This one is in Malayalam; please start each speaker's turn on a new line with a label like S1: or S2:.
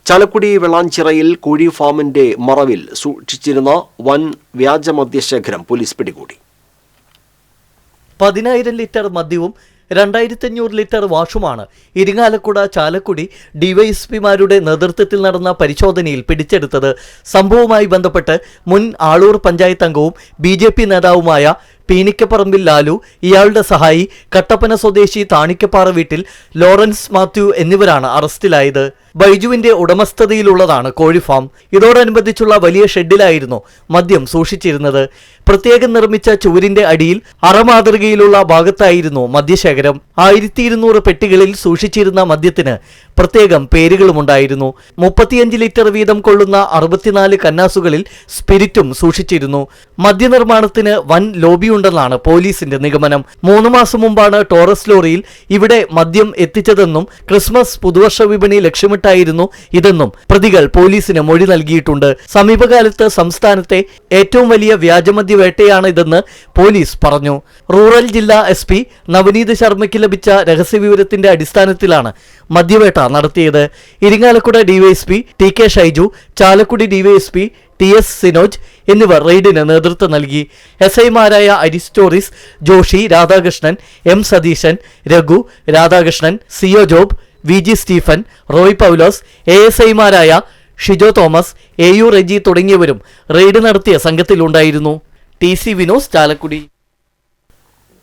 S1: ചാലക്കുടി വെള്ളാഞ്ചിറയിൽ കോഴി ഫാമിന്റെ മറവിൽ സൂക്ഷിച്ചിരുന്ന വൻ വ്യാജ മദ്യശേഖരം പോലീസ് പിടികൂടി.
S2: 10,000 ലിറ്റർ മദ്യവും 2,500 ലിറ്റർ വാഷുമാണ് ഇരിങ്ങാലക്കുട ചാലക്കുടി ഡിവൈഎസ്പിമാരുടെ നേതൃത്വത്തിൽ നടന്ന പരിശോധനയിൽ പിടിച്ചെടുത്തത്. സംഭവവുമായി ബന്ധപ്പെട്ട് മുൻ ആളൂർ പഞ്ചായത്ത് അംഗവും BJP നേതാവുമായ പീനിക്കപ്പറമ്പിൽ ലാലു, ഇയാളുടെ സഹായി കട്ടപ്പന സ്വദേശി താണിക്കപ്പാറ വീട്ടിൽ ലോറൻസ് മാത്യു എന്നിവരാണ് അറസ്റ്റിലായത്. ബൈജുവിന്റെ ഉടമസ്ഥതയിലുള്ളതാണ് കോഴി ഫാം. ഇതോടനുബന്ധിച്ചുള്ള വലിയ ഷെഡിലായിരുന്നു മദ്യം സൂക്ഷിച്ചിരുന്നത്. പ്രത്യേകം നിർമ്മിച്ച ചുവരിന്റെ അടിയിൽ അറമാതൃകയിലുള്ള ഭാഗത്തായിരുന്നു മദ്യശേഖരം. 1200 പെട്ടികളിൽ സൂക്ഷിച്ചിരുന്ന മദ്യത്തിന് പ്രത്യേകം പേരുകളുമുണ്ടായിരുന്നു. 35 ലിറ്റർ വീതം കൊള്ളുന്ന 64 കന്നാസുകളിൽ സ്പിരിറ്റും സൂക്ഷിച്ചിരുന്നു. മദ്യനിർമ്മാണത്തിന് വൻ ലോബിയുണ്ടെന്നാണ് പോലീസിന്റെ നിഗമനം. 3 മാസം മുമ്പാണ് ടോറസ് ലോറിയിൽ ഇവിടെ മദ്യം എത്തിച്ചതെന്നും ക്രിസ്മസ് പുതുവർഷ വിപണി ലക്ഷ്യമിട്ടായിരുന്നു ഇതെന്നും പ്രതികൾ പോലീസിന് മൊഴി നൽകിയിട്ടുണ്ട്. സമീപകാലത്ത് സംസ്ഥാനത്തെ ഏറ്റവും വലിയ വ്യാജമദ്യ വേട്ടയാണ് ഇതെന്ന് പോലീസ് പറഞ്ഞു. റൂറൽ ജില്ലാ SP നവനീത് ശർമ്മയ്ക്ക് ലഭിച്ച രഹസ്യവിവരത്തിന്റെ അടിസ്ഥാനത്തിലാണ് മദ്യവേട്ട നടത്തിയത്. Irinjalakuda DYSP TK Shaiju, Chalakudy DYSP TS Sinoj എന്നിവർ റെയ്ഡിന് നേതൃത്വം നൽകി. SIമാരായ Aristoris, Joshi, Radhakrishnan, M Satheesan, Raghu, Radhakrishnan, CO Job, VG Stephen, Roy Paulose, ASIമാരായ ഷിജോ തോമസ്, AU റെജി തുടങ്ങിയവരും റെയ്ഡ് നടത്തിയ സംഘത്തിലുണ്ടായിരുന്നു. TC വിനോസ്, ചാലക്കുടി.